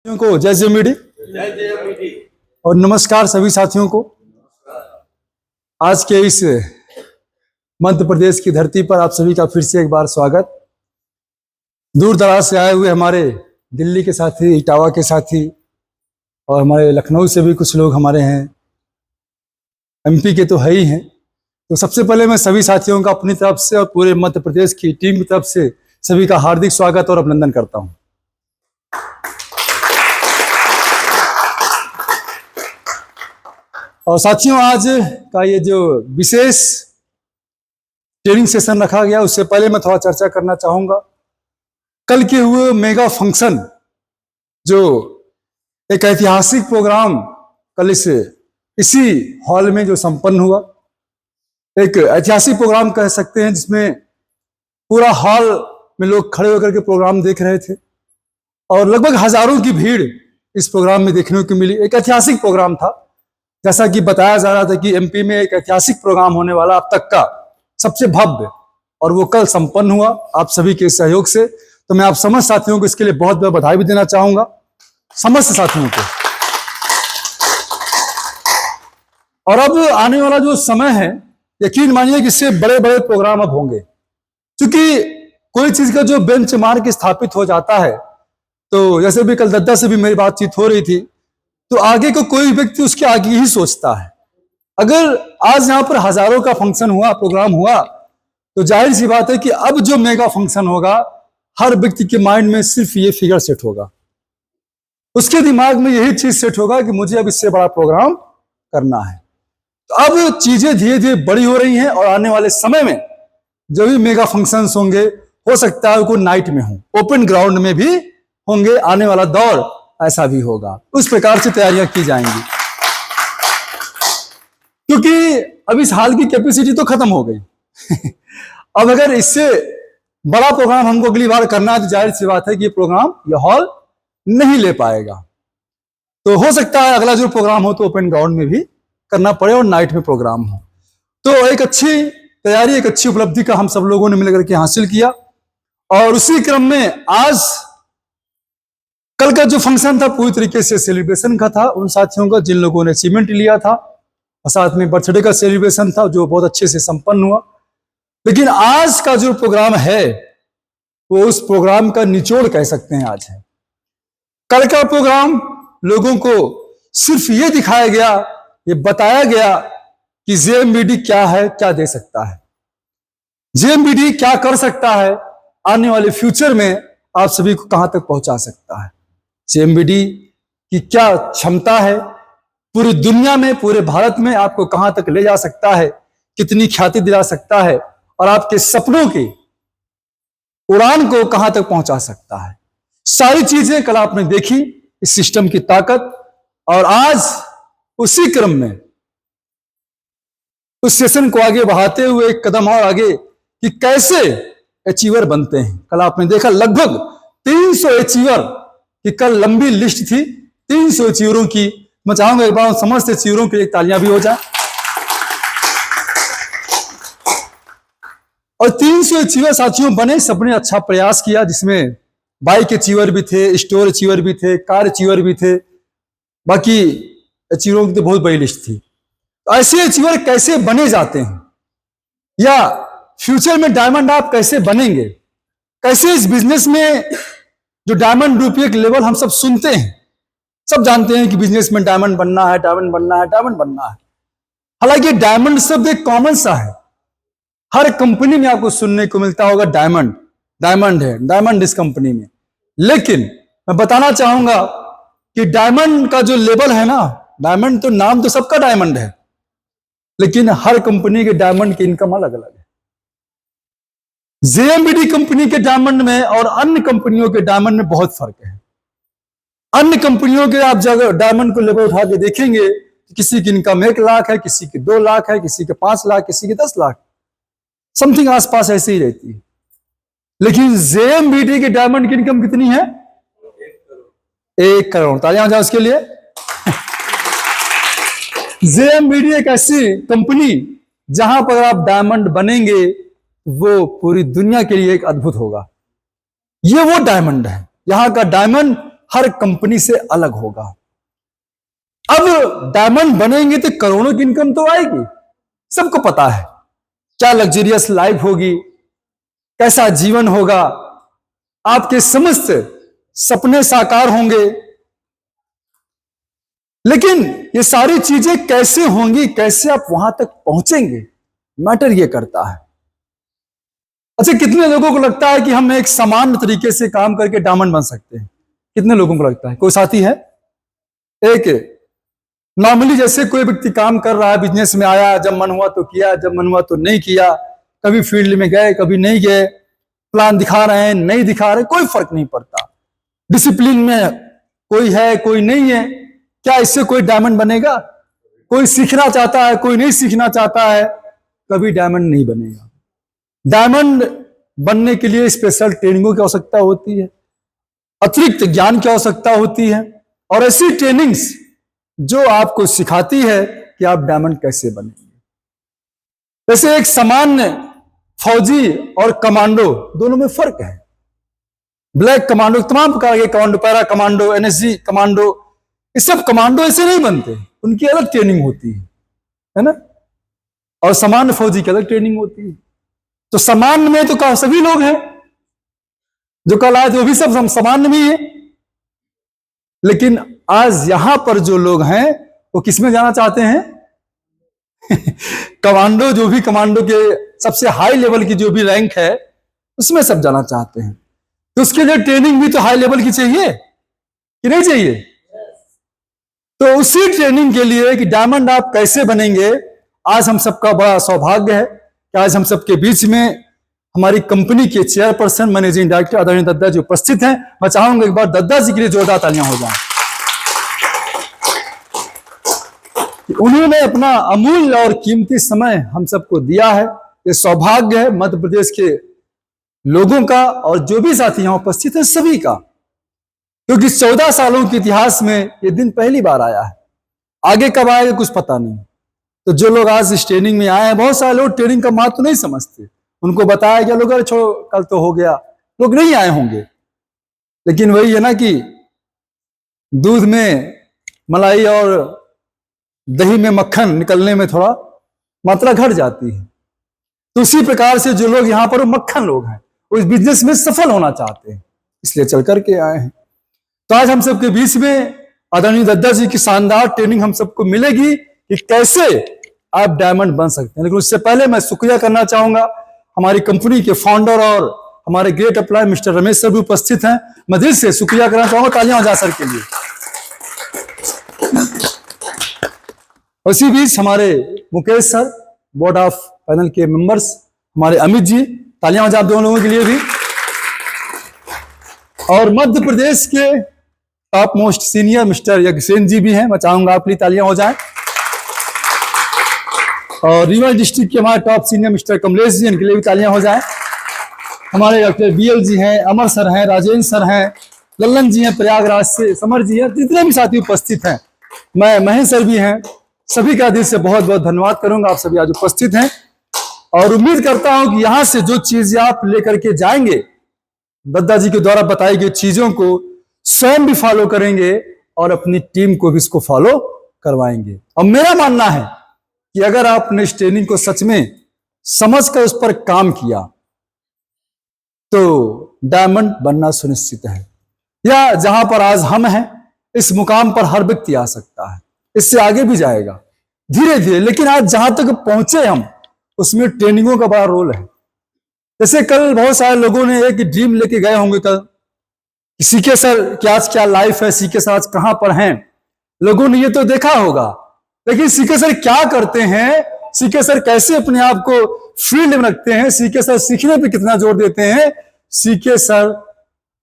को जय जेएमबीडी और नमस्कार सभी साथियों को। आज के इस मध्य प्रदेश की धरती पर आप सभी का फिर से एक बार स्वागत। दूर दराज से आए हुए हमारे दिल्ली के साथी, इटावा के साथी और हमारे लखनऊ से भी कुछ लोग हमारे हैं, एमपी के तो है ही हैं। तो सबसे पहले मैं सभी साथियों का अपनी तरफ से और पूरे मध्य प्रदेश की टीम की तरफ से सभी का हार्दिक स्वागत और अभिनंदन करता हूं। और साथियों, आज का ये जो विशेष ट्रेनिंग सेशन रखा गया, उससे पहले मैं थोड़ा चर्चा करना चाहूंगा। कल के हुए मेगा फंक्शन, जो एक ऐतिहासिक प्रोग्राम कल इसी हॉल में जो संपन्न हुआ, एक ऐतिहासिक प्रोग्राम कह सकते हैं, जिसमें पूरा हॉल में लोग खड़े होकर के प्रोग्राम देख रहे थे और लगभग हजारों की भीड़ इस प्रोग्राम में देखने को मिली। एक ऐतिहासिक प्रोग्राम था, जैसा कि बताया जा रहा था कि एमपी में एक ऐतिहासिक प्रोग्राम होने वाला अब तक का सबसे भव्य, और वो कल संपन्न हुआ आप सभी के सहयोग से। तो मैं आप समस्त साथियों को इसके लिए बहुत बहुत बधाई भी देना चाहूंगा, समस्त साथियों को। और अब आने वाला जो समय है, यकीन मानिए कि इससे बड़े बड़े प्रोग्राम अब होंगे, क्योंकि कोई चीज का जो बेंचमार्क स्थापित हो जाता है, तो जैसे भी कल दद्दा से भी मेरी बातचीत हो रही थी, तो आगे को कोई व्यक्ति उसके आगे ही सोचता है। अगर आज यहां पर हजारों का फंक्शन हुआ, प्रोग्राम हुआ, तो जाहिर सी बात है कि अब जो मेगा फंक्शन होगा, हर व्यक्ति के माइंड में सिर्फ ये फिगर सेट होगा, उसके दिमाग में यही चीज सेट होगा कि मुझे अब इससे बड़ा प्रोग्राम करना है। तो अब चीजें धीरे धीरे बड़ी हो रही हैं और आने वाले समय में जो भी मेगा फंक्शंस होंगे, हो सकता है वो नाइट में हो, ओपन ग्राउंड में भी होंगे। आने वाला दौर ऐसा भी होगा, उस प्रकार से तैयारियां की जाएंगी, क्योंकि अब इस हॉल की कैपेसिटी तो खत्म हो गई। अब अगर इससे बड़ा प्रोग्राम हमको अगली बार करना है, तो जाहिर सी बात है कि ये प्रोग्राम, ये हॉल नहीं ले पाएगा। तो हो सकता है अगला जो प्रोग्राम हो तो ओपन ग्राउंड में भी करना पड़े और नाइट में प्रोग्राम हो। तो एक अच्छी तैयारी, एक अच्छी उपलब्धि का हम सब लोगों ने मिलकर के हासिल किया। और उसी क्रम में आज कल का जो फंक्शन था पूरी तरीके से सेलिब्रेशन का था, उन साथियों का जिन लोगों ने अचीवमेंट लिया था, और साथ में बर्थडे का सेलिब्रेशन था जो बहुत अच्छे से संपन्न हुआ। लेकिन आज का जो प्रोग्राम है, वो उस प्रोग्राम का निचोड़ कह सकते हैं आज है। कल का प्रोग्राम लोगों को सिर्फ ये दिखाया गया, ये बताया गया कि जेएमबीडी क्या है, क्या दे सकता है, जेएमबीडी क्या कर सकता है, आने वाले फ्यूचर में आप सभी को कहां तक पहुंचा सकता है, जेएमबीडी की क्या क्षमता है, पूरी दुनिया में, पूरे भारत में आपको कहां तक ले जा सकता है, कितनी ख्याति दिला सकता है, और आपके सपनों की उड़ान को कहां तक पहुंचा सकता है। सारी चीजें कल आपने देखी, इस सिस्टम की ताकत। और आज उसी क्रम में उस सेशन को आगे बढ़ाते हुए एक कदम और आगे कि कैसे अचीवर बनते हैं। कल आपने देखा लगभग 300 अचीवर की कल लंबी लिस्ट थी, 300 अचीवरों की। मैं चाहूंगा एक बार समस्त अचीवरों के लिए तालियां भी हो जाए। और 300 अचीवर साथियों बने, सबने अच्छा प्रयास किया, जिसमें बाइक अचीवर भी थे, स्टोर अचीवर भी थे, कार अचीवर भी थे, बाकी अचीवरों की तो बहुत बड़ी लिस्ट थी। तो ऐसे अचीवर कैसे बने जाते हैं, या फ्यूचर में डायमंड आप कैसे बनेंगे, कैसे इस बिजनेस में जो डायमंड रूपी एक लेवल हम सब सुनते हैं, सब जानते हैं कि बिजनेस में डायमंड बनना है, डायमंड बनना है, डायमंड बनना है। हालांकि डायमंड शब्द एक कॉमन सा है, हर कंपनी में आपको सुनने को मिलता होगा डायमंड, डायमंड है, डायमंड इस कंपनी में। लेकिन मैं बताना चाहूंगा कि डायमंड का जो लेवल है ना, डायमंड तो नाम तो सबका डायमंड है, लेकिन हर कंपनी के डायमंड की इनकम अलग अलग है। जेएमबीडी कंपनी के डायमंड में और अन्य कंपनियों के डायमंड में बहुत फर्क है। अन्य कंपनियों के आप जगह डायमंड को लेवल उठा के देखेंगे, किसी की इनकम 1 लाख है, किसी की 2 लाख है, किसी के 5 लाख, किसी के 10 लाख, समथिंग आसपास ऐसे ही रहती है। लेकिन जेएमबीडी के डायमंड की इनकम कितनी है? 1 करोड़। तालियां हो जाए उसके लिए। जेएमबीडी एक ऐसी कंपनी जहां पर आप डायमंड बनेंगे, वो पूरी दुनिया के लिए एक अद्भुत होगा। ये वो डायमंड है, यहां का डायमंड हर कंपनी से अलग होगा। अब डायमंड बनेंगे तो करोड़ों की इनकम तो आएगी, सबको पता है। क्या लग्जरियस लाइफ होगी, कैसा जीवन होगा, आपके समस्त सपने साकार होंगे। लेकिन ये सारी चीजें कैसे होंगी, कैसे आप वहां तक पहुंचेंगे, मैटर ये करता है। अच्छा, कितने लोगों को लगता है कि हम एक सामान्य तरीके से काम करके डायमंड बन सकते हैं? कितने लोगों को लगता है? कोई साथी है? एक नॉर्मली जैसे कोई व्यक्ति काम कर रहा है, बिजनेस में आया, जब मन हुआ तो किया, जब मन हुआ तो नहीं किया, कभी फील्ड में गए कभी नहीं गए, प्लान दिखा रहे हैं नहीं दिखा रहे, कोई फर्क नहीं पड़ता। डिसिप्लिन में कोई है कोई नहीं है, क्या इससे कोई डायमंड बनेगा? कोई सीखना चाहता है कोई नहीं सीखना चाहता है, कभी डायमंड नहीं बनेगा। डायमंड बनने के लिए स्पेशल ट्रेनिंगों की आवश्यकता होती है, अतिरिक्त ज्ञान की आवश्यकता होती है, और ऐसी ट्रेनिंग्स जो आपको सिखाती है कि आप डायमंड कैसे बनेंगे। जैसे एक सामान्य फौजी और कमांडो दोनों में फर्क है। ब्लैक कमांडो, तमाम प्रकार के commando, para commando, NSG commando, ये सब कमांडो ऐसे नहीं बनते, उनकी अलग ट्रेनिंग होती है ना। और सामान्य फौजी की अलग ट्रेनिंग होती है। तो सामान्य में तो कहा सभी लोग हैं, जो कल आए थे वो भी सब हम सामान्य भी है। लेकिन आज यहां पर जो लोग हैं वो किसमें जाना चाहते हैं? कमांडो, जो भी कमांडो के सबसे हाई लेवल की जो भी रैंक है उसमें सब जाना चाहते हैं। तो उसके लिए ट्रेनिंग भी तो हाई लेवल की चाहिए कि नहीं चाहिए? तो उसी ट्रेनिंग के लिए कि डायमंड आप कैसे बनेंगे, आज हम सबका बड़ा सौभाग्य है कि आज हम सबके बीच में हमारी कंपनी के चेयरपर्सन मैनेजिंग डायरेक्टर आदरणीय दद्दा जी उपस्थित हैं। मैं चाहूंगा एक बार दद्दा जी के लिए जोरदार तालियां हो जाएं। उन्होंने अपना अमूल्य और कीमती समय हम सबको दिया है। ये सौभाग्य है मध्य प्रदेश के लोगों का और जो भी साथी यहां उपस्थित हैं सभी का, क्योंकि 14 सालों के इतिहास में ये दिन पहली बार आया है। आगे कब आएगा कुछ पता नहीं। तो जो लोग आज इस ट्रेनिंग में आए हैं, बहुत सारे लोग ट्रेनिंग का महत्व नहीं समझते, उनको बताया गया, लोग अरे छोड़ो कल तो हो गया, लोग नहीं आए होंगे। लेकिन वही है ना कि दूध में मलाई और दही में मक्खन निकलने में थोड़ा मात्रा घट जाती है। तो उसी प्रकार से जो लोग यहाँ पर वो मक्खन लोग हैं, वो इस बिजनेस में सफल होना चाहते हैं, इसलिए चल करके आए हैं। तो आज हम सबके बीच में आदरणीय दद्दा जी की शानदार ट्रेनिंग हम सबको मिलेगी कि कैसे आप डायमंड बन सकते हैं। लेकिन उससे पहले मैं शुक्रिया करना चाहूंगा, हमारी कंपनी के फाउंडर और हमारे great apply mister Ramesh sir भी उपस्थित हैं। मैं दिल से शुक्रिया करना चाहूंगा, तालियां हो जाए सर के लिए। उसी बीच हमारे Mukesh sir, board of panel के मेंबर्स, हमारे अमित जी, तालियां हो जाए आप दोनों लोगों के लिए भी। और मध्य प्रदेश के top most senior mister Yagyasen ji भी हैं, मैं चाहूंगा आपके लिए तालियां हो जाएं। और रीवा डिस्ट्रिक्ट के हमारे top senior mister Kamlesh ji, इनके लिए भी तालियां हो जाएं। हमारे डॉक्टर बीएल जी हैं, अमर सर हैं, राजेंद्र सर हैं, लल्लन जी हैं प्रयागराज से, समर जी हैं, जितने भी साथी उपस्थित हैं, मैं महेश सर भी हैं, सभी का दिल से बहुत बहुत धन्यवाद करूंगा। आप सभी आज उपस्थित हैं और उम्मीद करता हूं कि यहां से जो चीजें आप लेकर के जाएंगे, दद्दा जी के द्वारा बताई गई चीजों को स्वयं भी फॉलो करेंगे और अपनी टीम को भी इसको फॉलो करवाएंगे। और मेरा मानना है कि अगर आपने इस ट्रेनिंग को सच में समझकर उस पर काम किया तो डायमंड बनना सुनिश्चित है। या जहां पर आज हम हैं, इस मुकाम पर हर व्यक्ति आ सकता है, इससे आगे भी जाएगा धीरे धीरे। लेकिन आज जहां तक पहुंचे हम, उसमें ट्रेनिंगों का बड़ा रोल है। जैसे कल बहुत सारे लोगों ने एक ड्रीम लेके गए होंगे कल, सीके सर की आज क्या लाइफ है, सीके सर आज कहां पर हैं, लोगों ने ये तो देखा होगा। लेकिन सीके सर क्या करते हैं, सीके सर कैसे अपने आप को फील्ड में रखते हैं, सीके सर सीखने पे कितना जोर देते हैं, सीके सर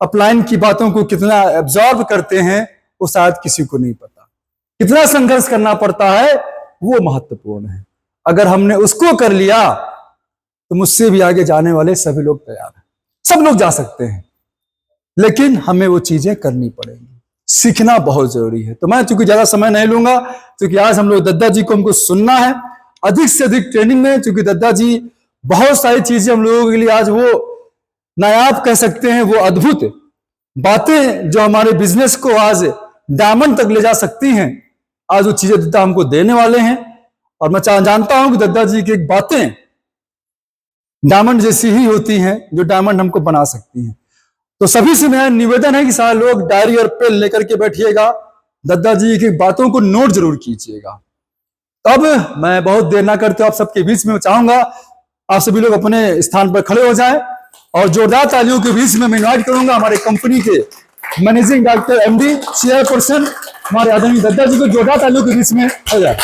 अपलाइन की बातों को कितना एब्जॉर्ब करते हैं, वो शायद किसी को नहीं पता। कितना संघर्ष करना पड़ता है वो महत्वपूर्ण है। अगर हमने उसको कर लिया तो मुझसे भी आगे जाने वाले सभी लोग तैयार हैं, सब लोग जा सकते हैं। लेकिन हमें वो चीजें करनी पड़ेंगी, सीखना बहुत जरूरी है। तो मैं चूंकि ज्यादा समय नहीं लूंगा, क्योंकि आज हम लोग दद्दा जी को हमको सुनना है अधिक से अधिक ट्रेनिंग में, क्योंकि दद्दा जी बहुत सारी चीजें हम लोगों के लिए आज वो नायाब कह सकते हैं, वो अद्भुत बातें जो हमारे बिजनेस को आज डायमंड तक ले जा सकती हैं, आज वो चीजें दद्दा हमको देने वाले हैं। और मैं जानता हूं कि दद्दा जी की बातें डायमंड जैसी ही होती हैं, जो डायमंड हमको बना सकती हैं। तो सभी से मेरा निवेदन है कि सारे लोग डायरी और पेन लेकर के बैठिएगा, दद्दा जी की बातों को नोट जरूर कीजिएगा। तब मैं बहुत देर ना करते आप सबके बीच में चाहूंगा आप सभी लोग अपने स्थान पर खड़े हो जाएं और जोरदार तालियों के बीच में मैं इनवाइट करूंगा हमारे कंपनी के मैनेजिंग डायरेक्टर एमडी चेयरपर्सन हमारे आदरणीय दद्दा जी को जोरदार तालियों के बीच में हो जाए।